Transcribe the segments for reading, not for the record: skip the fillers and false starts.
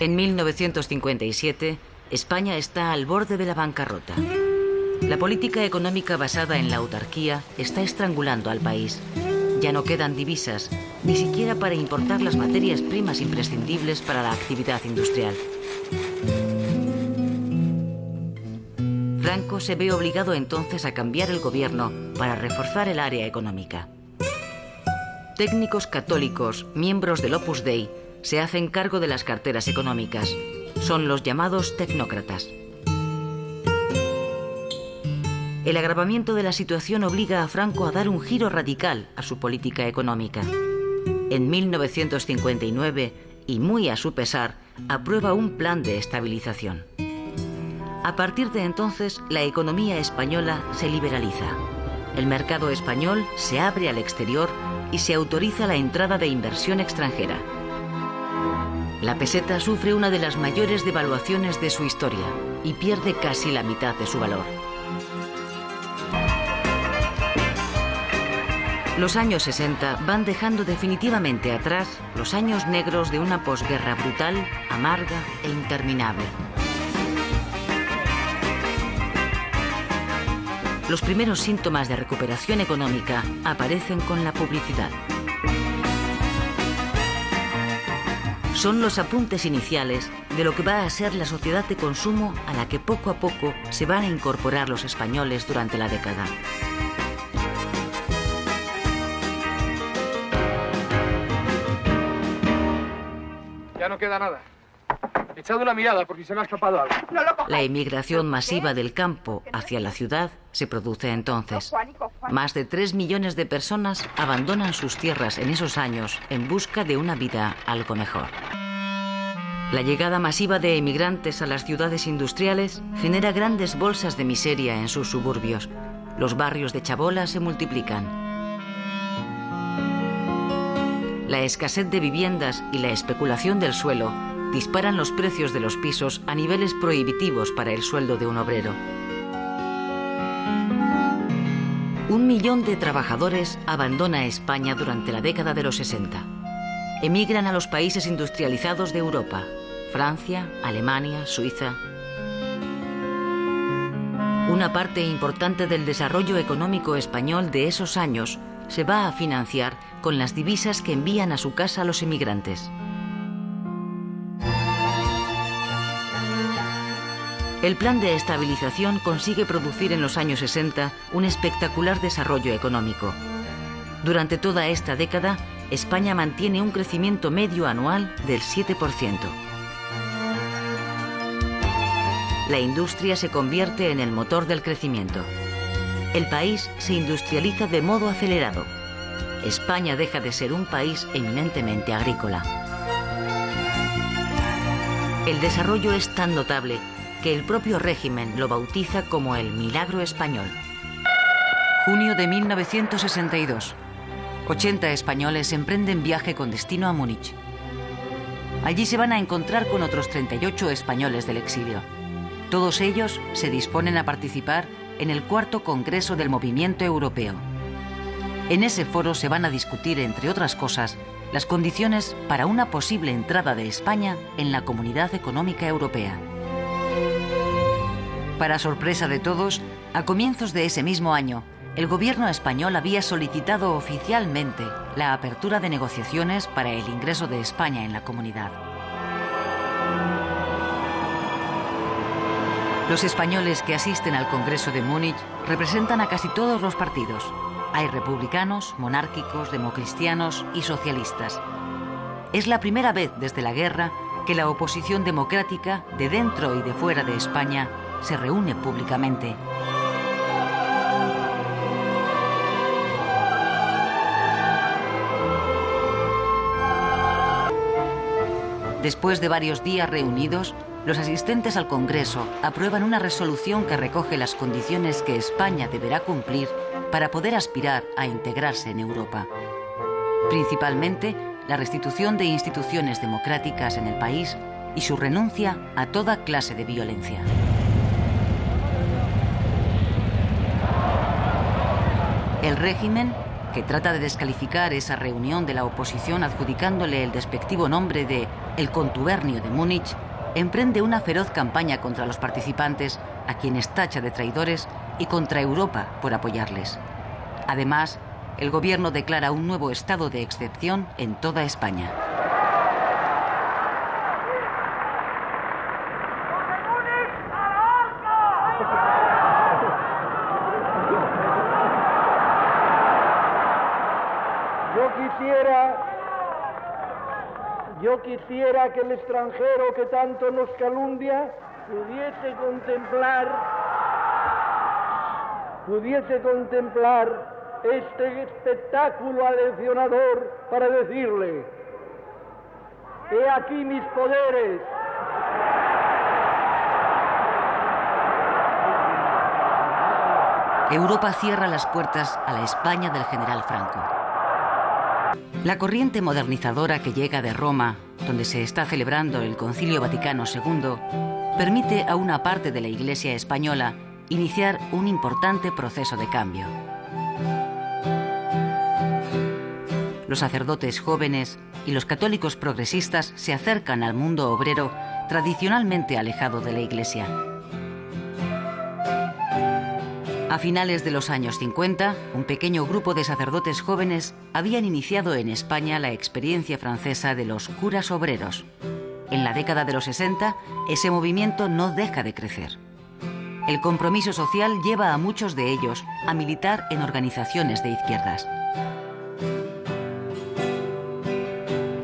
En 1957, España está al borde de la bancarrota. La política económica basada en la autarquía está estrangulando al país. Ya no quedan divisas, ni siquiera para importar las materias primas imprescindibles para la actividad industrial. Franco se ve obligado entonces a cambiar el gobierno para reforzar el área económica. Técnicos católicos, miembros del Opus Dei, se hacen cargo de las carteras económicas. Son los llamados tecnócratas. El agravamiento de la situación obliga a Franco a dar un giro radical a su política económica. En 1959, y muy a su pesar, aprueba un plan de estabilización. A partir de entonces, la economía española se liberaliza. El mercado español se abre al exterior y se autoriza la entrada de inversión extranjera. La peseta sufre una de las mayores devaluaciones de su historia y pierde casi la mitad de su valor. Los años 60 van dejando definitivamente atrás los años negros de una posguerra brutal, amarga e interminable. Los primeros síntomas de recuperación económica aparecen con la publicidad. Son los apuntes iniciales de lo que va a ser la sociedad de consumo a la que poco a poco se van a incorporar los españoles durante la década. Ya no queda nada. Echad una mirada por si se me ha escapado algo. La emigración masiva del campo hacia la ciudad se produce entonces. Más de 3 millones de personas abandonan sus tierras en esos años en busca de una vida algo mejor. La llegada masiva de emigrantes a las ciudades industriales genera grandes bolsas de miseria en sus suburbios. Los barrios de chabola se multiplican. La escasez de viviendas y la especulación del suelo disparan los precios de los pisos a niveles prohibitivos para el sueldo de un obrero. 1 millón de trabajadores abandona España durante la década de los 60. Emigran a los países industrializados de Europa: Francia, Alemania, Suiza. Una parte importante del desarrollo económico español de esos años se va a financiar con las divisas que envían a su casa los emigrantes. El plan de estabilización consigue producir en los años 60 un espectacular desarrollo económico. Durante toda esta década, España mantiene un crecimiento medio anual del 7%. La industria se convierte en el motor del crecimiento. El país se industrializa de modo acelerado. España deja de ser un país eminentemente agrícola. El desarrollo es tan notable que el propio régimen lo bautiza como el milagro español. Junio de 1962. 80 españoles emprenden viaje con destino a Múnich. Allí se van a encontrar con otros 38 españoles del exilio. Todos ellos se disponen a participar en el cuarto Congreso del Movimiento Europeo. En ese foro se van a discutir, entre otras cosas, las condiciones para una posible entrada de España en la Comunidad Económica Europea. Para sorpresa de todos, a comienzos de ese mismo año, el gobierno español había solicitado oficialmente la apertura de negociaciones para el ingreso de España en la comunidad. Los españoles que asisten al Congreso de Múnich representan a casi todos los partidos. Hay republicanos, monárquicos, democristianos y socialistas. Es la primera vez desde la guerra que la oposición democrática de dentro y de fuera de España se reúne públicamente. Después de varios días reunidos, los asistentes al Congreso aprueban una resolución que recoge las condiciones que España deberá cumplir para poder aspirar a integrarse en Europa. Principalmente, la restitución de instituciones democráticas en el país y su renuncia a toda clase de violencia. El régimen que trata de descalificar esa reunión de la oposición adjudicándole el despectivo nombre de El Contubernio de Múnich, emprende una feroz campaña contra los participantes, a quienes tacha de traidores, y contra Europa por apoyarles. Además, el gobierno declara un nuevo estado de excepción en toda España. Yo quisiera que el extranjero que tanto nos calumnia pudiese contemplar este espectáculo aleccionador para decirle: he aquí mis poderes. Europa cierra las puertas a la España del general Franco. La corriente modernizadora que llega de Roma, donde se está celebrando el Concilio Vaticano II, permite a una parte de la Iglesia española iniciar un importante proceso de cambio. Los sacerdotes jóvenes y los católicos progresistas se acercan al mundo obrero tradicionalmente alejado de la Iglesia. A finales de los años 50, un pequeño grupo de sacerdotes jóvenes habían iniciado en España la experiencia francesa de los curas obreros. En la década de los 60, ese movimiento no deja de crecer. El compromiso social lleva a muchos de ellos a militar en organizaciones de izquierdas.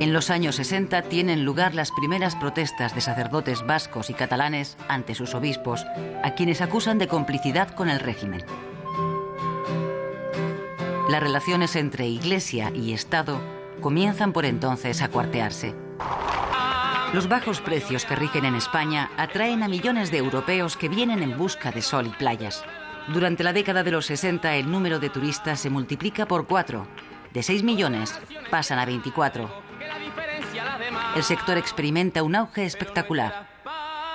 En los años 60 tienen lugar las primeras protestas de sacerdotes vascos y catalanes ante sus obispos, a quienes acusan de complicidad con el régimen. Las relaciones entre Iglesia y Estado comienzan por entonces a cuartearse. Los bajos precios que rigen en España atraen a millones de europeos que vienen en busca de sol y playas. Durante la década de los 60 el número de turistas se multiplica por 4. De 6 millones pasan a 24. El sector experimenta un auge espectacular.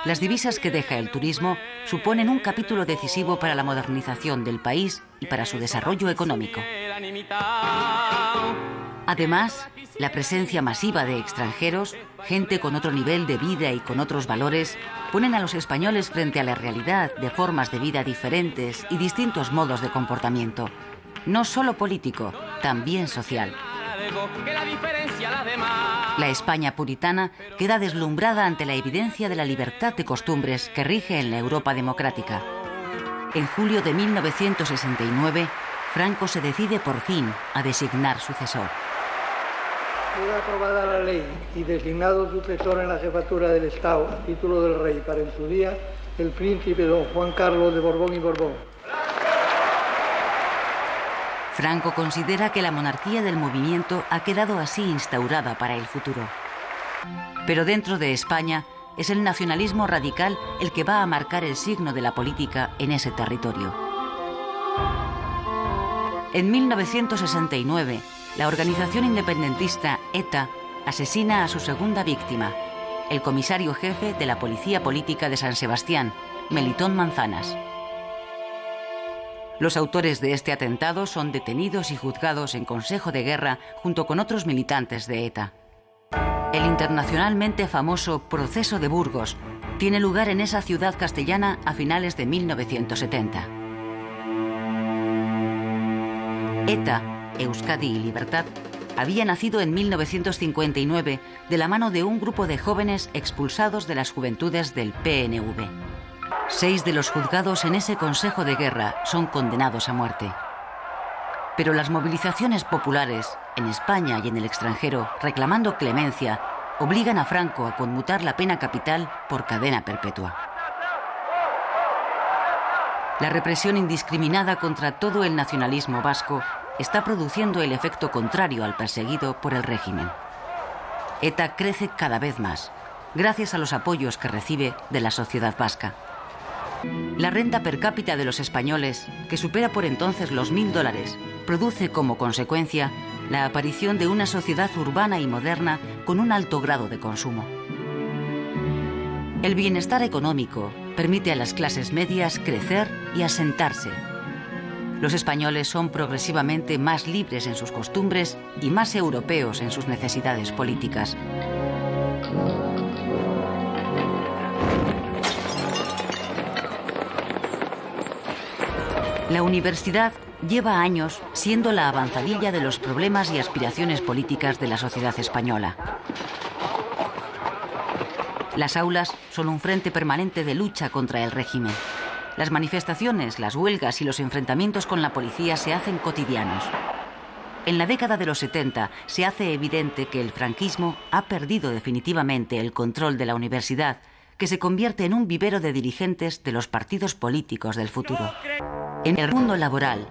Las divisas que deja el turismo suponen un capítulo decisivo para la modernización del país y para su desarrollo económico. Además, la presencia masiva de extranjeros, gente con otro nivel de vida y con otros valores, ponen a los españoles frente a la realidad de formas de vida diferentes y distintos modos de comportamiento, no solo político, también social. La España puritana queda deslumbrada ante la evidencia de la libertad de costumbres que rige en la Europa democrática. En julio de 1969, Franco se decide por fin a designar sucesor. Queda aprobada la ley y designado sucesor en la jefatura del Estado a título del rey para en su día el príncipe don Juan Carlos de Borbón y Borbón. Franco considera que la monarquía del movimiento ha quedado así instaurada para el futuro. Pero dentro de España es el nacionalismo radical el que va a marcar el signo de la política en ese territorio. En 1969, la organización independentista ETA asesina a su segunda víctima, el comisario jefe de la Policía Política de San Sebastián, Melitón Manzanas. Los autores de este atentado son detenidos y juzgados en Consejo de Guerra junto con otros militantes de ETA. El internacionalmente famoso Proceso de Burgos tiene lugar en esa ciudad castellana a finales de 1970. ETA, Euskadi y Libertad, había nacido en 1959 de la mano de un grupo de jóvenes expulsados de las juventudes del PNV. 6 de los juzgados en ese Consejo de Guerra son condenados a muerte. Pero las movilizaciones populares, en España y en el extranjero, reclamando clemencia, obligan a Franco a conmutar la pena capital por cadena perpetua. La represión indiscriminada contra todo el nacionalismo vasco está produciendo el efecto contrario al perseguido por el régimen. ETA crece cada vez más, gracias a los apoyos que recibe de la sociedad vasca. La renta per cápita de los españoles, que supera por entonces los $1000, produce como consecuencia la aparición de una sociedad urbana y moderna con un alto grado de consumo. El bienestar económico permite a las clases medias crecer y asentarse. Los españoles son progresivamente más libres en sus costumbres y más europeos en sus necesidades políticas. La universidad lleva años siendo la avanzadilla de los problemas y aspiraciones políticas de la sociedad española. Las aulas son un frente permanente de lucha contra el régimen. Las manifestaciones, las huelgas y los enfrentamientos con la policía se hacen cotidianos. En la década de los 70 se hace evidente que el franquismo ha perdido definitivamente el control de la universidad, que se convierte en un vivero de dirigentes de los partidos políticos del futuro. En el mundo laboral,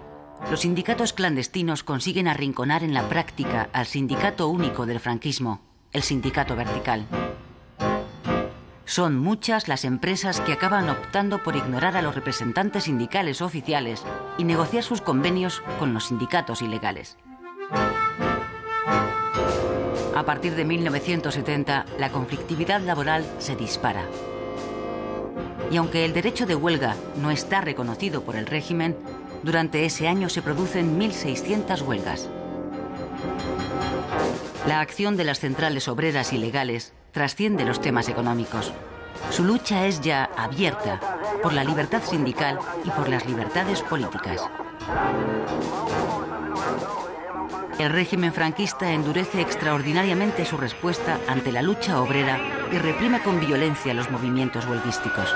los sindicatos clandestinos consiguen arrinconar en la práctica al sindicato único del franquismo, el sindicato vertical. Son muchas las empresas que acaban optando por ignorar a los representantes sindicales oficiales y negociar sus convenios con los sindicatos ilegales. A partir de 1970, la conflictividad laboral se dispara. Y aunque el derecho de huelga no está reconocido por el régimen, durante ese año se producen 1.600 huelgas. La acción de las centrales obreras ilegales trasciende los temas económicos. Su lucha es ya abierta por la libertad sindical y por las libertades políticas. El régimen franquista endurece extraordinariamente su respuesta ante la lucha obrera y reprime con violencia los movimientos huelguísticos.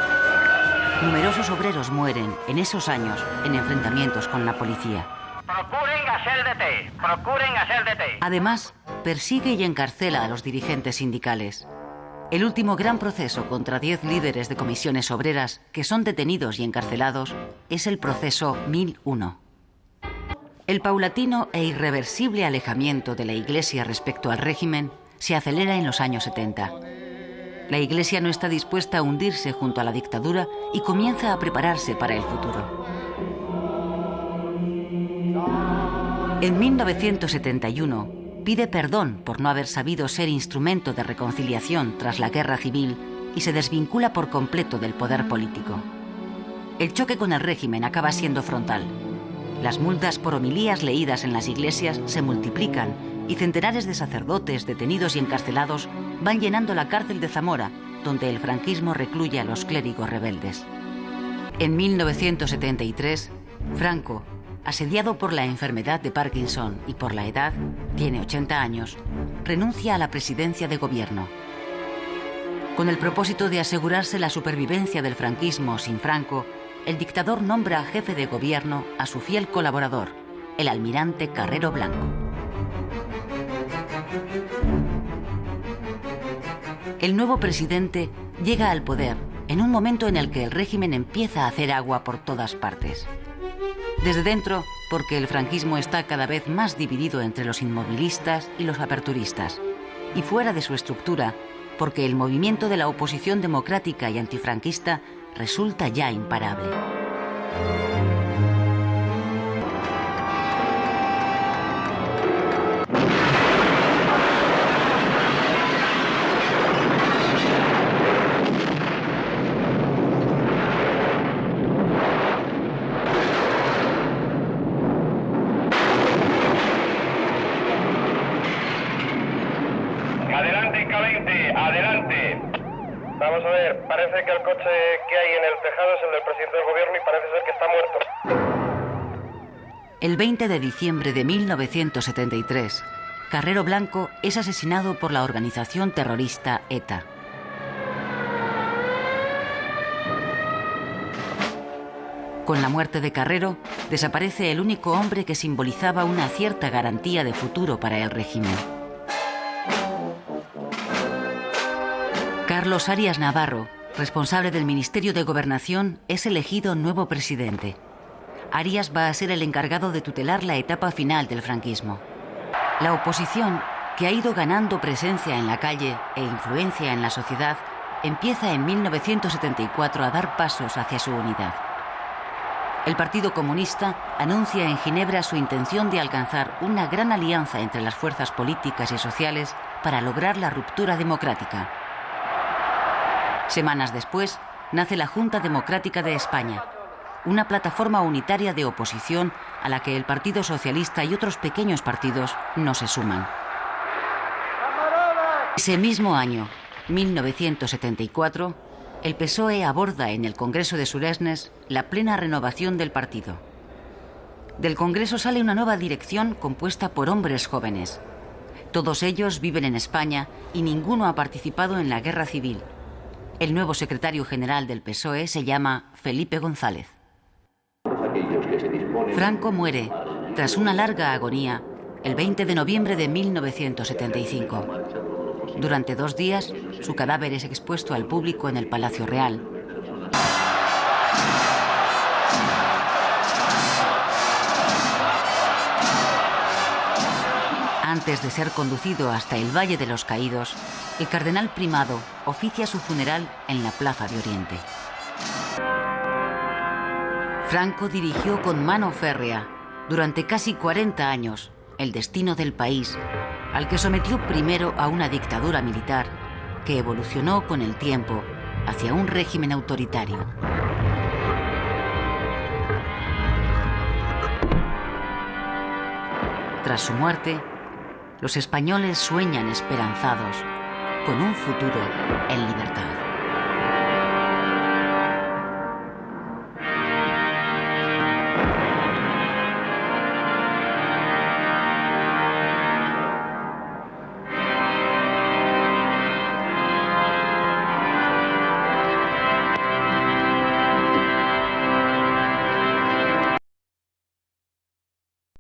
Numerosos obreros mueren en esos años en enfrentamientos con la policía. Procuren hacer de té. Además, persigue y encarcela a los dirigentes sindicales. El último gran proceso contra 10 líderes de comisiones obreras que son detenidos y encarcelados es el proceso 1001. El paulatino e irreversible alejamiento de la Iglesia respecto al régimen se acelera en los años 70. La Iglesia no está dispuesta a hundirse junto a la dictadura y comienza a prepararse para el futuro. En 1971 pide perdón por no haber sabido ser instrumento de reconciliación tras la guerra civil y se desvincula por completo del poder político. El choque con el régimen acaba siendo frontal. Las multas por homilías leídas en las iglesias se multiplican y centenares de sacerdotes detenidos y encarcelados van llenando la cárcel de Zamora, donde el franquismo recluye a los clérigos rebeldes. En 1973, Franco, asediado por la enfermedad de Parkinson y por la edad, tiene 80 años, renuncia a la presidencia de gobierno. Con el propósito de asegurarse la supervivencia del franquismo sin Franco, el dictador nombra jefe de gobierno a su fiel colaborador, el almirante Carrero Blanco. El nuevo presidente llega al poder en un momento en el que el régimen empieza a hacer agua por todas partes. Desde dentro, porque el franquismo está cada vez más dividido entre los inmovilistas y los aperturistas. Y fuera de su estructura, porque el movimiento de la oposición democrática y antifranquista resulta ya imparable. Adelante, Calente, adelante. Vamos a ver, parece que el coche que hay en el tejado es el del presidente del gobierno y parece ser que está muerto. El 20 de diciembre de 1973, Carrero Blanco es asesinado por la organización terrorista ETA. Con la muerte de Carrero, desaparece el único hombre que simbolizaba una cierta garantía de futuro para el régimen. Carlos Arias Navarro, responsable del Ministerio de Gobernación, es elegido nuevo presidente. Arias va a ser el encargado de tutelar la etapa final del franquismo. La oposición, que ha ido ganando presencia en la calle e influencia en la sociedad, empieza en 1974 a dar pasos hacia su unidad. El Partido Comunista anuncia en Ginebra su intención de alcanzar una gran alianza entre las fuerzas políticas y sociales para lograr la ruptura democrática. Semanas después, nace la Junta Democrática de España. una plataforma unitaria de oposición a la que el Partido Socialista y otros pequeños partidos no se suman. Ese mismo año, 1974, el PSOE aborda en el Congreso de Suresnes la plena renovación del partido. Del Congreso sale una nueva dirección compuesta por hombres jóvenes. Todos ellos viven en España y ninguno ha participado en la guerra civil. El nuevo secretario general del PSOE se llama Felipe González. Franco muere, tras una larga agonía, el 20 de noviembre de 1975. Durante 2 días, su cadáver es expuesto al público en el Palacio Real. Antes de ser conducido hasta el Valle de los Caídos, el cardenal primado oficia su funeral en la Plaza de Oriente. Franco dirigió con mano férrea, durante casi 40 años, el destino del país, al que sometió primero a una dictadura militar que evolucionó con el tiempo hacia un régimen autoritario. Tras su muerte, los españoles sueñan esperanzados con un futuro en libertad.